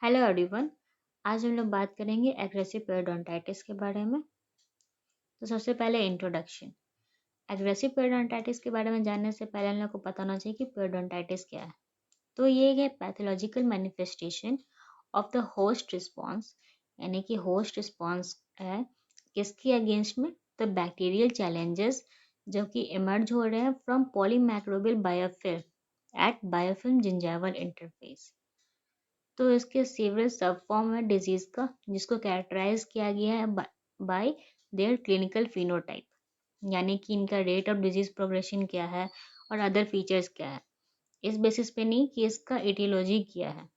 Hello everyone. आज हम लोग बात करेंगे एग्रेसिव पेरियोडोंटाइटिस के बारे में। तो सबसे पहले इंट्रोडक्शन। एग्रेसिव पेरियोडोंटाइटिस के बारे में जानने से पहले हम लोग को पता होना चाहिए कि पेरियोडोंटाइटिस क्या है। तो ये है pathological manifestation of the host response, यानी कि होस्ट रिस्पॉन्स है किसके अगेंस्ट में, द बैक्टीरियल चैलेंजेस जो कि इमर्ज हो रहे हैं from polymicrobial biofilm at biofilm gingival interface. तो इसके सेवरल सब फॉर्म है डिजीज का, जिसको कैरेक्टराइज किया गया है बाय देयर क्लिनिकल फिनोटाइप, यानी कि इनका रेट ऑफ डिजीज प्रोग्रेशन क्या है और अदर फीचर्स क्या है। इस बेसिस पे नहीं कि इसका एटियोलॉजी क्या है,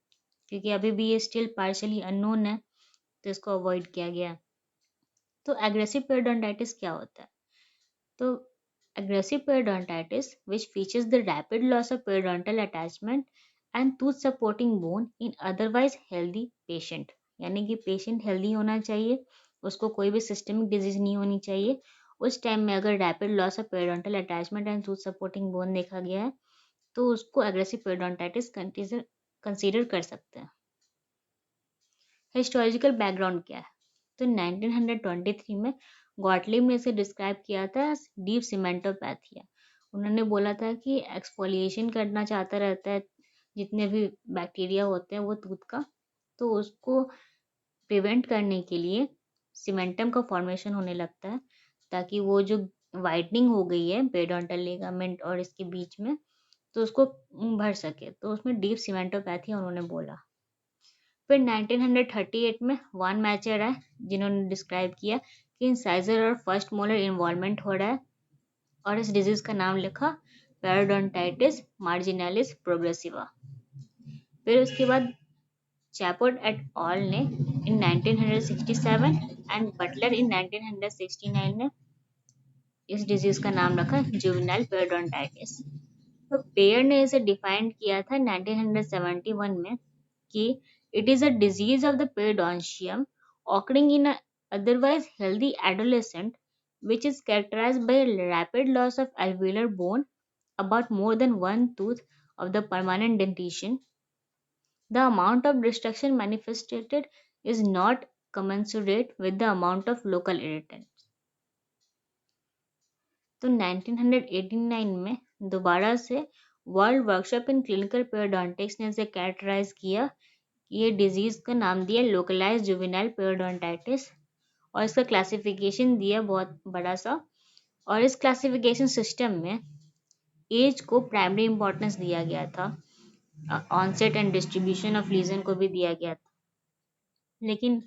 क्योंकि अभी भी ये स्टिल पार्शली अननोन है, तो इसको अवॉइड किया गया है। तो एग्रेसिव पेरियोडोंटाइटिस क्या होता है? तो aggressive periodontitis, which features the rapid loss of periodontal attachment and tooth supporting bone in otherwise healthy patient, यानी कि पेशेंट हेल्दी होना चाहिए, उसको कोई भी सिस्टमिक डिजीज नहीं होनी चाहिए। उस टाइम में अगर rapid loss of periodontal attachment and tooth supporting bone देखा गया है, तो उसको एग्रेसिव पेरियोडोंटाइटिस कंसीडर कर सकते हैं। हिस्टोलॉजिकल बैकग्राउंड क्या है? तो 1923 में गॉटलिब ने इसे डिस्क्राइब किया था डीप सीमेंटोपैथिया। उन्होंने बोला था कि एक्सफोलिएशन करना चाहता रहता है जितने भी बैक्टीरिया होते हैं वो टूथ का, तो उसको प्रिवेंट करने के लिए सीमेंटम का फॉर्मेशन होने लगता है, ताकि वो जो वाइडनिंग हो गई है पेरियोडोंटल लिगामेंट और इसके बीच में, तो उसको भर सके। तो उसमें डीप सीमेंटोपैथिया उन्होंने बोला। फिर 1938 में वान मैचर है, जिन्होंने डिस्क्राइब किया कि इंसाइजर और फर्स्ट मोलर इन्वॉल्वमेंट हो रहा है, और इस डिजीज का नाम लिखा पेरियोडोंटाइटिस मार्जिनालिस प्रोग्रेसिवा। फिर उसके बाद चैपोर्ट एट ऑल ने इन 1967 एंड बटलर इन 1969 ने इस डिजीज का नाम रखा जुवेनाइल पेरियोडोंटाइटिस। तो बेयर ने इसे डिफाइन किया था 1971 में कि it is a disease of the periodontium occurring in an otherwise healthy adolescent, which is characterized by a rapid loss of alveolar bone about more than one tooth of the permanent dentition. The amount of destruction manifested is not commensurate with the amount of local irritant. तो 1989 में दोबारा से world workshop in clinical पेरियोडोंटिक्स ने इसे characterise किया। ये disease का नाम दिया लोकलाइज जुवेनाइल पेरियोडोंटाइटिस, और इसका क्लासिफिकेशन दिया बहुत बड़ा सा। और इस क्लासिफिकेशन सिस्टम में एज को प्राइमरी इंपॉर्टेंस दिया गया था, onset and distribution of lesion को भी दिया गया था, लेकिन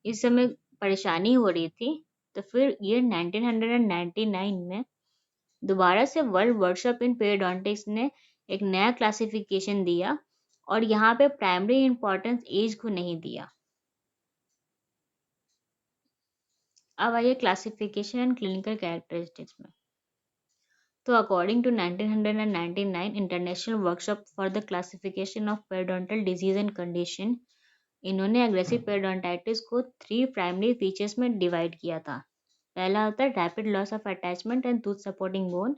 इस समय परेशानी हो रही थी। तो फिर ईयर 1999 में दोबारा से वर्ल्ड वर्कशॉप इन पेरियोडोंटिक्स ने एक नया क्लासिफिकेशन दिया, और यहाँ पे प्राइमरी इंपॉर्टेंस एज को नहीं दिया। अब आइए क्लासिफिकेशन एंड क्लिनिकल कैरेक्टरिस्टिक्स में। तो according to 1999 international workshop for the classification of periodontal disease and condition, इन्होंने एग्रेसिव पेरियोडोंटाइटिस को 3 प्राइमरी फीचर्स में डिवाइड किया था। पहला होता है rapid loss of attachment and tooth supporting bone.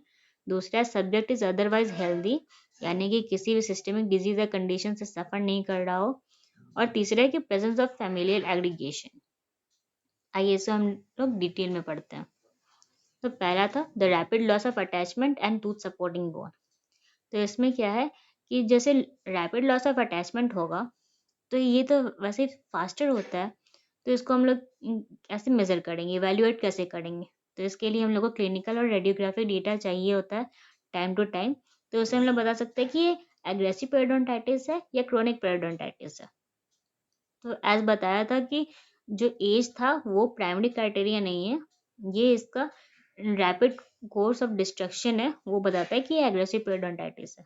दूसरा, सब्जेक्ट इज अदरवाइज हेल्दी, यानी कि किसी भी सिस्टमिक डिजीज या कंडीशन से सफर नहीं कर रहा हो। और तीसरा है कि प्रेजेंस ऑफ फैमिलियल एग्रीगेशन। आइए इसे हम लोग डिटेल में पढ़ते हैं। तो पहला था the rapid loss of attachment and tooth supporting bone. तो इसमें क्या है कि जैसे रैपिड लॉस ऑफ अटैचमेंट होगा, तो ये तो वैसे फास्टर होता है, तो इसको हम लोग कैसे मेजर करेंगे, इवेल्युएट कैसे करेंगे? तो इसके लिए हम लोग को क्लिनिकल और रेडियोग्राफिक डेटा चाहिए होता है टाइम टू टाइम। तो उससे हम लोग बता सकते हैं कि ये एग्रेसिव पेरियोडोंटाइटिस है या क्रोनिक पेरियोडोंटाइटिस है। तो एज बताया था कि जो एज था वो प्राइमरी क्राइटेरिया नहीं है, ये इसका रैपिड कोर्स ऑफ डिस्ट्रक्शन है, वो बताता है कि ये एग्रेसिव पेरियोडोंटाइटिस है।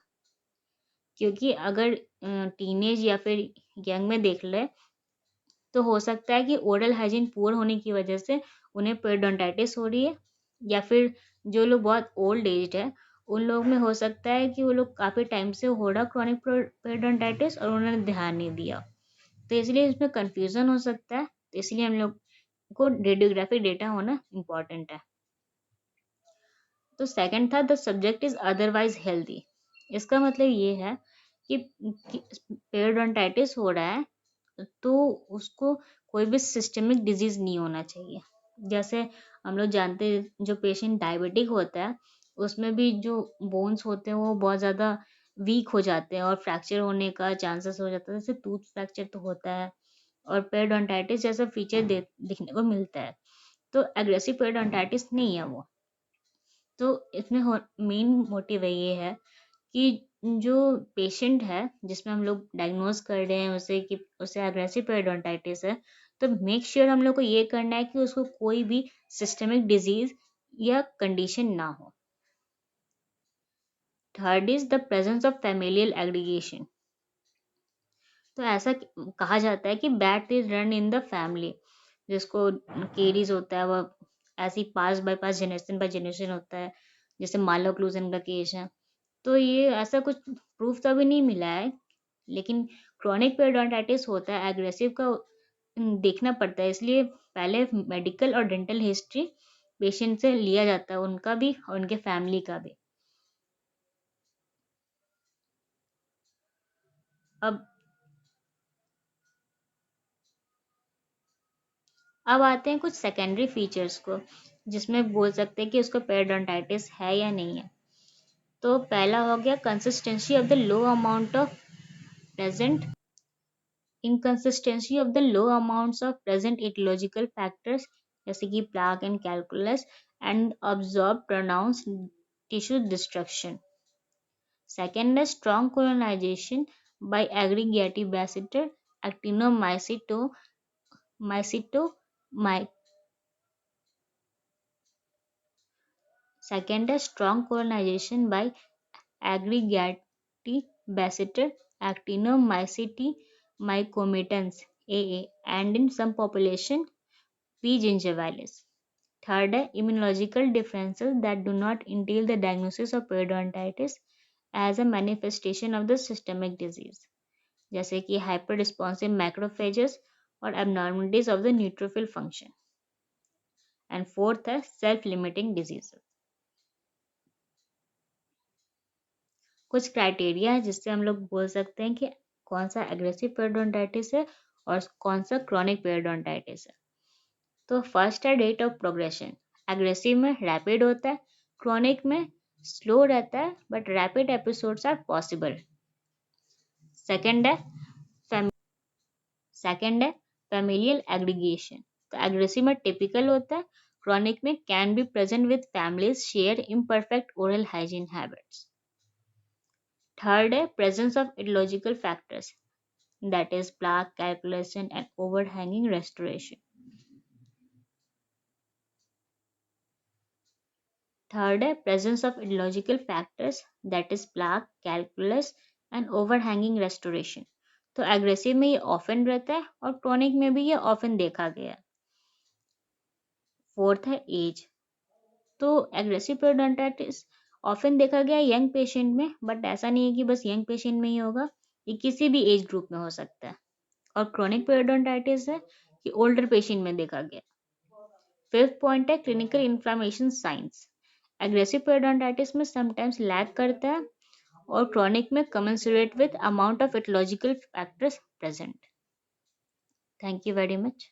क्योंकि अगर टीनेज या फिर यंग में देख ले, तो हो सकता है कि ओरल हाइजीन पुअर होने की वजह से उन्हें पेरियोडोंटाइटिस हो रही है, या फिर जो लोग बहुत ओल्ड एज्ड है उन लोग में हो सकता है कि वो लोग काफ़ी टाइम से हो रहा क्रॉनिक पेरियोडोंटाइटिस और उन्होंने ध्यान नहीं दिया, तो इसलिए इसमें कंफ्यूजन हो सकता है। तो इसलिए हम लोग को रेडियोग्राफिक डेटा होना इम्पॉर्टेंट है। तो सेकंड था the subject is otherwise healthy. इसका मतलब ये है कि पेरियोडोंटाइटिस हो रहा है तो उसको कोई भी सिस्टमिक डिजीज नहीं होना चाहिए। जैसे हम लोग जानते हैं जो पेशेंट डायबिटिक होता है उसमें भी जो बोन्स होते हैं वो बहुत ज़्यादा वीक हो जाते हैं और फ्रैक्चर होने का चांसेस हो जाता है, जैसे टूथ फ्रैक्चर तो होता है और पेरियोडोंटाइटिस जैसा फीचर दिखने को मिलता है। तो एग्रेसिव पेरियोडोंटाइटिस नहीं है वो। तो इसमें मेन मोटिव ये है कि जो पेशेंट है जिसमें हम लोग डायग्नोज कर रहे हैं उसे कि उसे एग्रेसिव पेरियोडोंटाइटिस है, तो मेक श्योर हम लोग को ये करना है कि उसको कोई भी सिस्टमिक डिजीज या कंडीशन ना हो। Third is the presence of familial aggregation. तो ऐसा कहा जाता है कि bad is run in the family, जिसको केरीज होता है वो ऐसी pass by pass generation by generation होता है, जैसे मालोक्लूजन का केस है। तो ये ऐसा कुछ प्रूफ तो अभी नहीं मिला है, लेकिन क्रोनिक पेरियोडोंटाइटिस होता है एग्रेसिव का देखना पड़ता है, इसलिए पहले मेडिकल और डेंटल हिस्ट्री पेशेंट से लिया जाता है, उनका भी और उनके फैमिली का भी। अब अब आते हैं कुछ सेकेंडरी फीचर्स को, जिसमें बोल सकते हैं कि उसको पेरियोडोंटाइटिस है या नहीं है। तो पहला हो गया consistency of the low amount of present inconsistency of the low amounts of present etiological factors जैसे कि plaque and calculus and absorb pronounced tissue destruction. Second is strong colonization by aggregative bacillus actinomyceto myceto my second is strong colonization by aggregative bacillus actinomycete mycometans AA and in some population P. gingivalis. Third है immunological differences that do not entail the diagnosis of periodontitis as a manifestation of the systemic disease, जैसे कि hyperresponsive macrophages और abnormalities of the neutrophil function. And fourth है self-limiting diseases. कुछ criteria है जिससे हम लोग बोल सकते हैं कि कौन सा एग्रेसिव पेरियोडोंटाइटिस है और कौन सा क्रॉनिक पेरियोडोंटाइटिस है। तो फर्स्ट है रेट ऑफ प्रोग्रेशन। एग्रेसिव में रैपिड होता है, क्रॉनिक में स्लो रहता है but rapid episodes are possible. Second है सेकंड है फैमिलियल एग्रीगेशन। तो एग्रेसिव में टिपिकल होता है, क्रॉनिक में can be present with families share imperfect oral hygiene habits. Third है presence of etiological factors that is plaque calculation and overhanging restoration. Third है presence of etiological factors that is plaque, calculus and overhanging restoration. तो aggressive में ये often रहता है और chronic में भी ये ऑफन देखा गया है। फोर्थ है एज। तो एग्रेसिव पेरियोडोंटाइटिस ऑफन देखा गया है यंग पेशेंट में, बट ऐसा नहीं है कि बस यंग पेशेंट में ही होगा, ये किसी भी एज ग्रुप में हो सकता है। और क्रोनिक पेरियोडोंटाइटिस है कि ओल्डर पेशेंट में देखा गया। फिफ्थ पॉइंट है clinical inflammation science. Aggressive periodontitis में समटाइम्स लैग करता है और chronic में commensurate with amount of etiological factors present. Thank you very much.